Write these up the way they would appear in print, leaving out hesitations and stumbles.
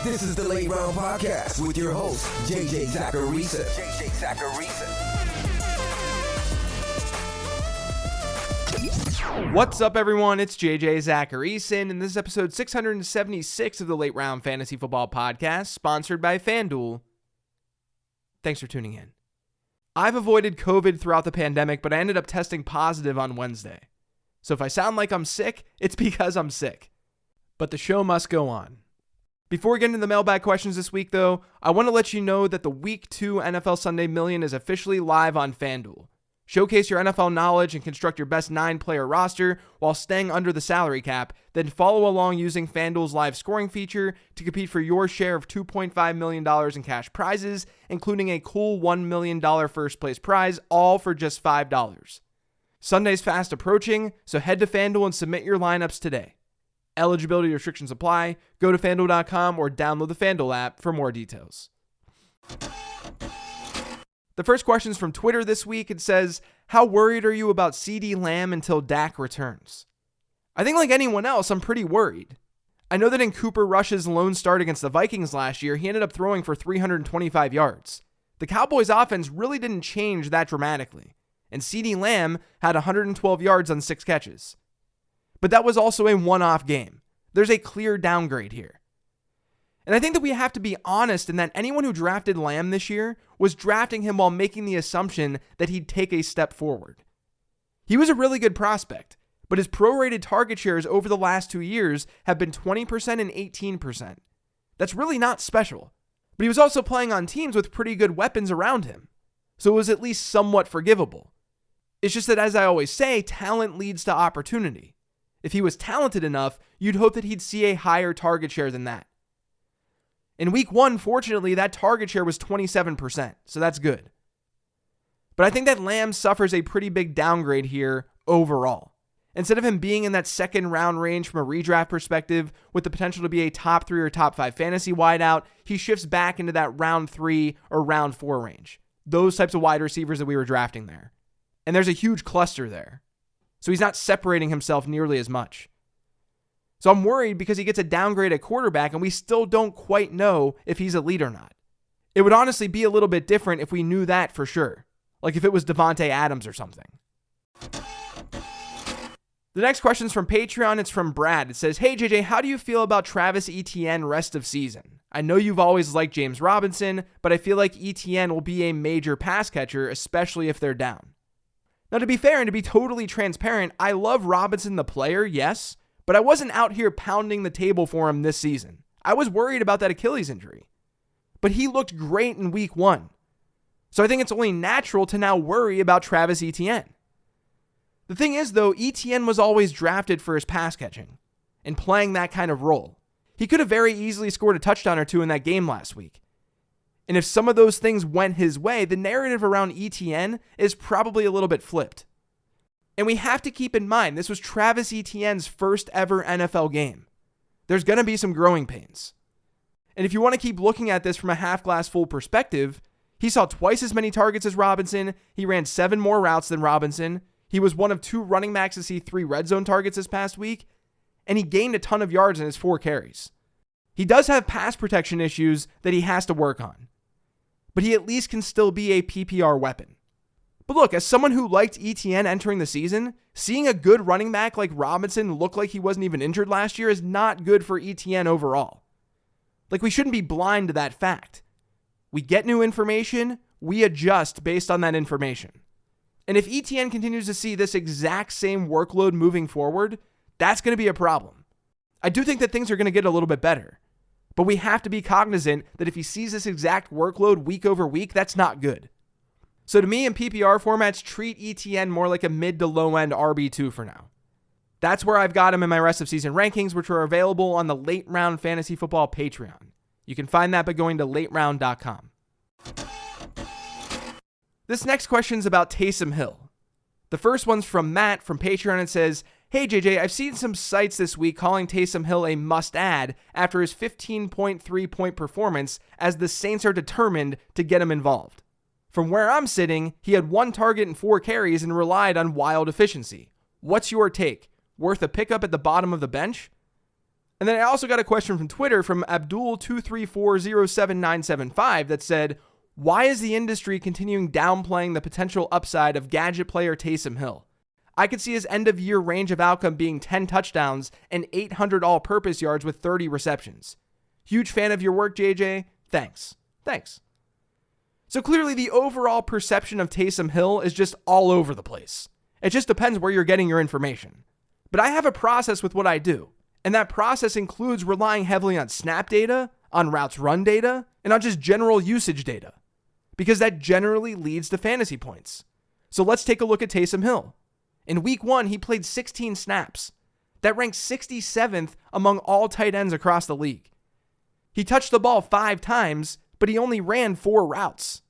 This is the Late Round Podcast with your host, JJ Zacharisa. What's up, everyone? It's JJ Zacharisa, and this is episode 676 of the Late Round Fantasy Football Podcast, sponsored by FanDuel. Thanks for tuning in. I've avoided COVID throughout the pandemic, but I ended up testing positive on Wednesday. So if I sound like I'm sick, it's because I'm sick. But the show must go on. Before we get into the mailbag questions this week, though, I want to let you know that the Week 2 NFL Sunday Million is officially live on FanDuel. Showcase your NFL knowledge and construct your best 9-player roster while staying under the salary cap, then follow along using FanDuel's live scoring feature to compete for your share of $2.5 million in cash prizes, including a cool $1 million first place prize, all for just $5. Sunday's fast approaching, so head to FanDuel and submit your lineups today. Eligibility restrictions apply. Go to FanDuel.com or download the FanDuel app for more details. The first question is from Twitter this week. It says, how worried are you about CeeDee Lamb until Dak returns? I think like anyone else, I'm pretty worried. I know that in Cooper Rush's lone start against the Vikings last year, he ended up throwing for 325 yards. The Cowboys' offense really didn't change that dramatically, and CeeDee Lamb had 112 yards on 6 catches. But that was also a one-off game. There's a clear downgrade here. And I think that we have to be honest in that anyone who drafted Lamb this year was drafting him while making the assumption that he'd take a step forward. He was a really good prospect, but his prorated target shares over the last 2 years have been 20% and 18%. That's really not special. But he was also playing on teams with pretty good weapons around him, so it was at least somewhat forgivable. It's just that, as I always say, talent leads to opportunity. If he was talented enough, you'd hope that he'd see a higher target share than that. In week 1, fortunately, that target share was 27%, so that's good. But I think that Lamb suffers a pretty big downgrade here overall. Instead of him being in that second round range from a redraft perspective with the potential to be a top 3 or top 5 fantasy wideout, he shifts back into that round 3 or round 4 range. Those types of wide receivers that we were drafting there. And there's a huge cluster there. So he's not separating himself nearly as much. So I'm worried because he gets a downgrade at quarterback and we still don't quite know if he's elite or not. It would honestly be a little bit different if we knew that for sure. Like if it was Devontae Adams or something. The next question is from Patreon. It's from Brad. It says, hey JJ, how do you feel about Travis Etienne rest of season? I know you've always liked James Robinson, but I feel like Etienne will be a major pass catcher, especially if they're down. Now, to be fair and to be totally transparent, I love Robinson the player, yes, but I wasn't out here pounding the table for him this season. I was worried about that Achilles injury. But he looked great in week 1. So I think it's only natural to now worry about Travis Etienne. The thing is, though, Etienne was always drafted for his pass catching and playing that kind of role. He could have very easily scored a touchdown or 2 in that game last week. And if some of those things went his way, the narrative around Etienne is probably a little bit flipped. And we have to keep in mind, this was Travis Etienne's first ever NFL game. There's going to be some growing pains. And if you want to keep looking at this from a half glass full perspective, he saw twice as many targets as Robinson. He ran 7 more routes than Robinson. He was one of 2 running backs to see 3 red zone targets this past week. And he gained a ton of yards in his 4 carries. He does have pass protection issues that he has to work on. But he at least can still be a PPR weapon. But look, as someone who liked Etienne entering the season, seeing a good running back like Robinson look like he wasn't even injured last year is not good for Etienne overall. Like, we shouldn't be blind to that fact. We get new information, we adjust based on that information. And if Etienne continues to see this exact same workload moving forward, that's going to be a problem. I do think that things are going to get a little bit better. But we have to be cognizant that if he sees this exact workload week over week, that's not good. So to me, in PPR formats, treat Etienne more like a mid to low end RB2 for now. That's where I've got him in my rest of season rankings, which are available on the Late Round Fantasy Football Patreon. You can find that by going to lateround.com. This next question is about Taysom Hill. The first one's from Matt from Patreon and says, hey JJ, I've seen some sites this week calling Taysom Hill a must-add after his 15.3 point performance as the Saints are determined to get him involved. From where I'm sitting, he had 1 target and 4 carries and relied on wild efficiency. What's your take? Worth a pickup at the bottom of the bench? And then I also got a question from Twitter from Abdul23407975 that said, why is the industry continuing downplaying the potential upside of gadget player Taysom Hill? I could see his end-of-year range of outcome being 10 touchdowns and 800 all-purpose yards with 30 receptions. Huge fan of your work, JJ. Thanks. So clearly the overall perception of Taysom Hill is just all over the place. It just depends where you're getting your information. But I have a process with what I do, and that process includes relying heavily on snap data, on routes run data, and on just general usage data, because that generally leads to fantasy points. So let's take a look at Taysom Hill. In week 1, he played 16 snaps. That ranks 67th among all tight ends across the league. He touched the ball 5 times, but he only ran 4 routes.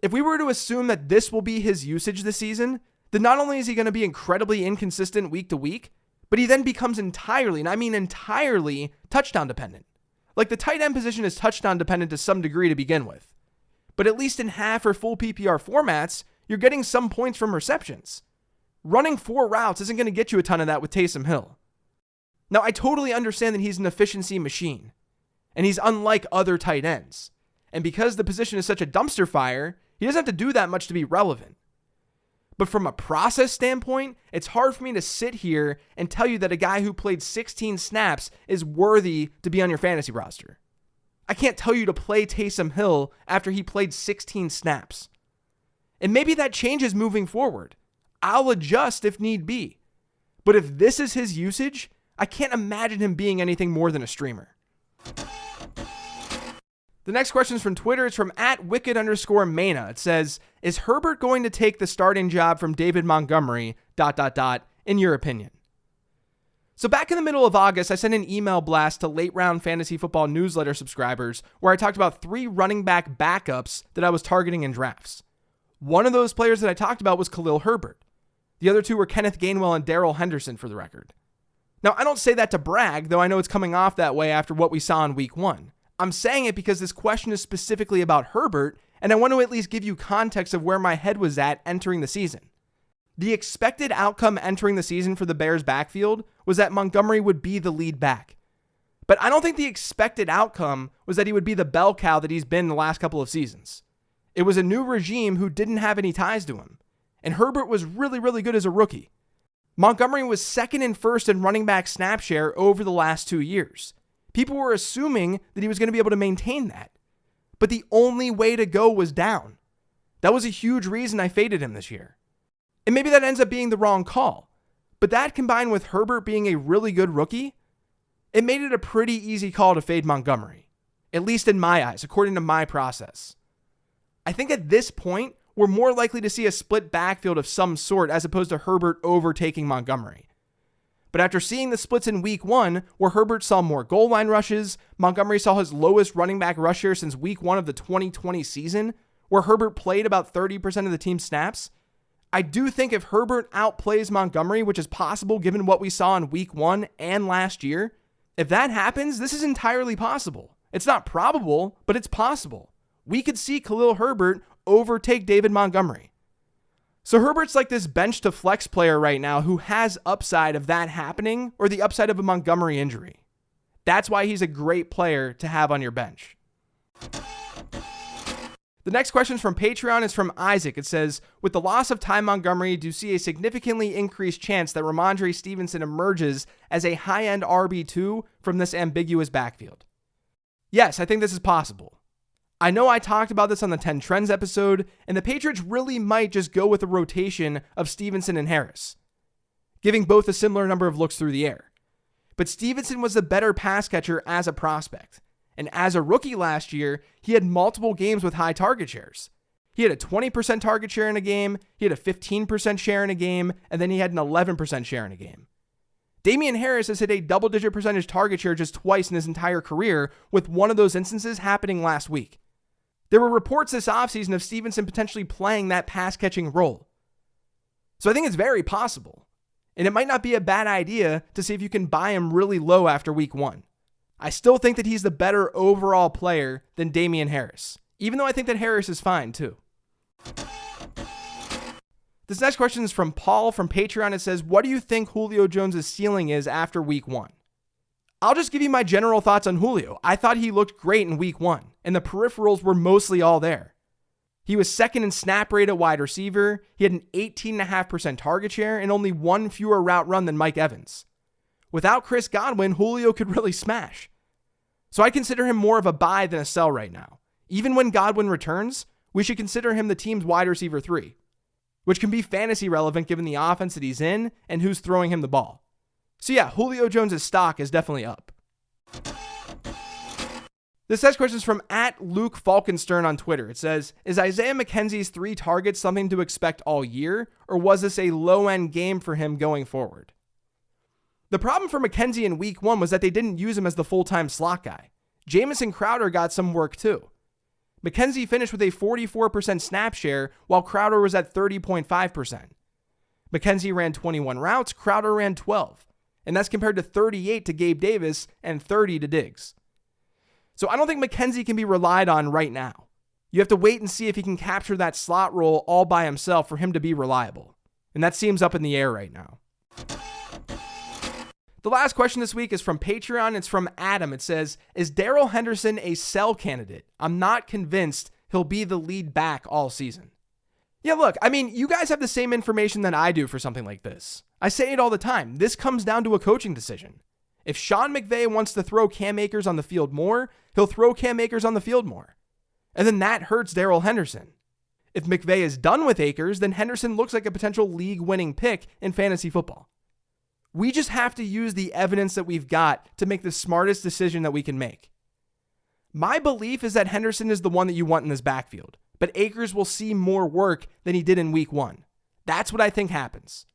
If we were to assume that this will be his usage this season, then not only is he going to be incredibly inconsistent week to week, but he then becomes entirely, and I mean entirely, touchdown dependent. Like the tight end position is touchdown dependent to some degree to begin with. But at least in half or full PPR formats, you're getting some points from receptions. Running 4 routes isn't going to get you a ton of that with Taysom Hill. Now, I totally understand that he's an efficiency machine, and he's unlike other tight ends. And because the position is such a dumpster fire, he doesn't have to do that much to be relevant. But from a process standpoint, it's hard for me to sit here and tell you that a guy who played 16 snaps is worthy to be on your fantasy roster. I can't tell you to play Taysom Hill after he played 16 snaps. And maybe that changes moving forward. I'll adjust if need be. But if this is his usage, I can't imagine him being anything more than a streamer. The next question is from Twitter. It's from @wicked_mana. It says, is Herbert going to take the starting job from David Montgomery, ... in your opinion? So back in the middle of August, I sent an email blast to late round fantasy football newsletter subscribers where I talked about 3 running back backups that I was targeting in drafts. One of those players that I talked about was Khalil Herbert. The other 2 were Kenneth Gainwell and Darrell Henderson, for the record. Now, I don't say that to brag, though I know it's coming off that way after what we saw in week 1. I'm saying it because this question is specifically about Herbert, and I want to at least give you context of where my head was at entering the season. The expected outcome entering the season for the Bears' backfield was that Montgomery would be the lead back. But I don't think the expected outcome was that he would be the bell cow that he's been the last couple of seasons. It was a new regime who didn't have any ties to him. And Herbert was really, really good as a rookie. Montgomery was second and first in running back snap share over the last 2 years. People were assuming that he was going to be able to maintain that. But the only way to go was down. That was a huge reason I faded him this year. And maybe that ends up being the wrong call. But that combined with Herbert being a really good rookie, it made it a pretty easy call to fade Montgomery. At least in my eyes, according to my process. I think at this point, we're more likely to see a split backfield of some sort as opposed to Herbert overtaking Montgomery. But after seeing the splits in week 1, where Herbert saw more goal line rushes, Montgomery saw his lowest running back rush share since week 1 of the 2020 season, where Herbert played about 30% of the team's snaps, I do think if Herbert outplays Montgomery, which is possible given what we saw in week 1 and last year, if that happens, this is entirely possible. It's not probable, but it's possible. We could see Khalil Herbert overtake David Montgomery. So Herbert's like this bench to flex player right now who has upside of that happening or the upside of a Montgomery injury. That's why he's a great player to have on your bench. The next question is from Patreon. It's from Isaac. It says, with the loss of Ty Montgomery, do you see a significantly increased chance that Rhamondre Stevenson emerges as a high-end RB2 from this ambiguous backfield? Yes, I think this is possible. I know I talked about this on the 10 Trends episode, and the Patriots really might just go with a rotation of Stevenson and Harris, giving both a similar number of looks through the air. But Stevenson was the better pass catcher as a prospect, and as a rookie last year, he had multiple games with high target shares. He had a 20% target share in a game, he had a 15% share in a game, and then he had an 11% share in a game. Damian Harris has hit a double-digit percentage target share just twice in his entire career, with one of those instances happening last week. There were reports this offseason of Stevenson potentially playing that pass-catching role. So I think it's very possible. And it might not be a bad idea to see if you can buy him really low after week 1. I still think that he's the better overall player than Damian Harris, even though I think that Harris is fine too. This next question is from Paul from Patreon. It says, what do you think Julio Jones' ceiling is after week 1? I'll just give you my general thoughts on Julio. I thought he looked great in week 1, and the peripherals were mostly all there. He was second in snap rate at wide receiver. He had an 18.5% target share and only one fewer route run than Mike Evans. Without Chris Godwin, Julio could really smash. So I consider him more of a buy than a sell right now. Even when Godwin returns, we should consider him the team's wide receiver 3, which can be fantasy relevant given the offense that he's in and who's throwing him the ball. So yeah, Julio Jones' stock is definitely up. This next question is from @Luke Falkenstern on Twitter. It says, is Isaiah McKenzie's 3 targets something to expect all year, or was this a low-end game for him going forward? The problem for McKenzie in week 1 was that they didn't use him as the full-time slot guy. Jamison Crowder got some work too. McKenzie finished with a 44% snap share, while Crowder was at 30.5%. McKenzie ran 21 routes, Crowder ran 12. And that's compared to 38 to Gabe Davis and 30 to Diggs. So I don't think McKenzie can be relied on right now. You have to wait and see if he can capture that slot role all by himself for him to be reliable. And that seems up in the air right now. The last question this week is from Patreon. It's from Adam. It says, is Darrell Henderson a sell candidate? I'm not convinced he'll be the lead back all season. Yeah, look, I mean, you guys have the same information that I do for something like this. I say it all the time. This comes down to a coaching decision. If Sean McVay wants to throw Cam Akers on the field more, he'll throw Cam Akers on the field more. And then that hurts Darrell Henderson. If McVay is done with Akers, then Henderson looks like a potential league-winning pick in fantasy football. We just have to use the evidence that we've got to make the smartest decision that we can make. My belief is that Henderson is the one that you want in this backfield, but Akers will see more work than he did in week 1. That's what I think happens.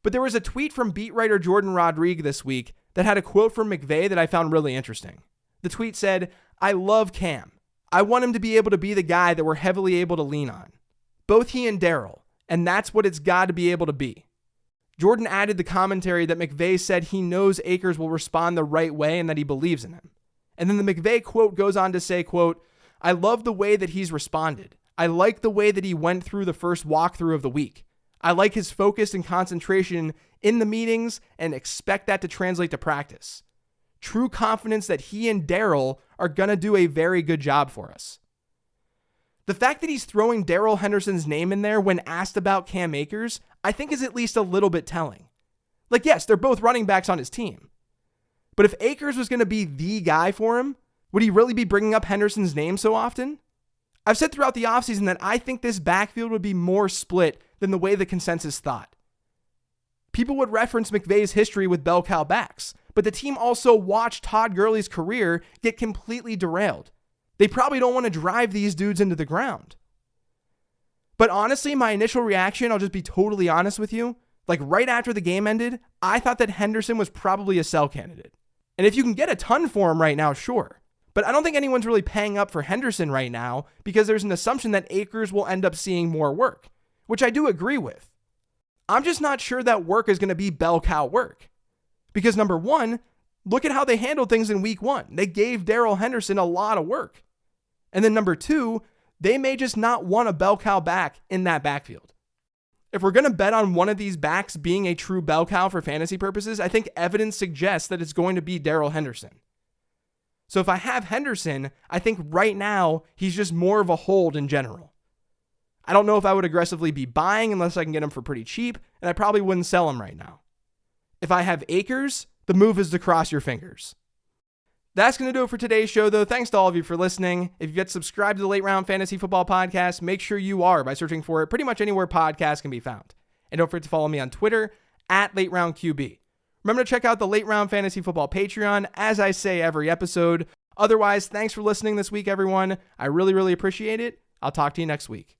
But there was a tweet from beat writer Jordan Rodriguez this week that had a quote from McVay that I found really interesting. The tweet said, I love Cam. I want him to be able to be the guy that we're heavily able to lean on. Both he and Darrell, and that's what it's got to be able to be. Jordan added the commentary that McVay said he knows Akers will respond the right way and that he believes in him. And then the McVay quote goes on to say, quote, I love the way that he's responded. I like the way that he went through the first walkthrough of the week. I like his focus and concentration in the meetings and expect that to translate to practice. True confidence that he and Darrell are going to do a very good job for us. The fact that he's throwing Darrell Henderson's name in there when asked about Cam Akers, I think is at least a little bit telling. Like, yes, they're both running backs on his team. But if Akers was going to be the guy for him, would he really be bringing up Henderson's name so often? I've said throughout the offseason that I think this backfield would be more split than the way the consensus thought. People would reference McVay's history with bell cow backs, but the team also watched Todd Gurley's career get completely derailed. They probably don't want to drive these dudes into the ground. But honestly, my initial reaction, I'll just be totally honest with you, like right after the game ended, I thought that Henderson was probably a sell candidate. And if you can get a ton for him right now, sure. But I don't think anyone's really paying up for Henderson right now because there's an assumption that Akers will end up seeing more work, which I do agree with. I'm just not sure that work is going to be bell cow work. Because number one, look at how they handled things in week 1. They gave Darrell Henderson a lot of work. And then number 2, they may just not want a bell cow back in that backfield. If we're going to bet on one of these backs being a true bell cow for fantasy purposes, I think evidence suggests that it's going to be Darrell Henderson. So if I have Henderson, I think right now he's just more of a hold in general. I don't know if I would aggressively be buying unless I can get him for pretty cheap, and I probably wouldn't sell him right now. If I have Akers, the move is to cross your fingers. That's going to do it for today's show, though. Thanks to all of you for listening. If you've yet subscribed to the Late Round Fantasy Football Podcast, make sure you are by searching for it pretty much anywhere podcasts can be found. And don't forget to follow me on Twitter @LateRoundQB. Remember to check out the Late Round Fantasy Football Patreon, as I say every episode. Otherwise, thanks for listening this week, everyone. I really, really appreciate it. I'll talk to you next week.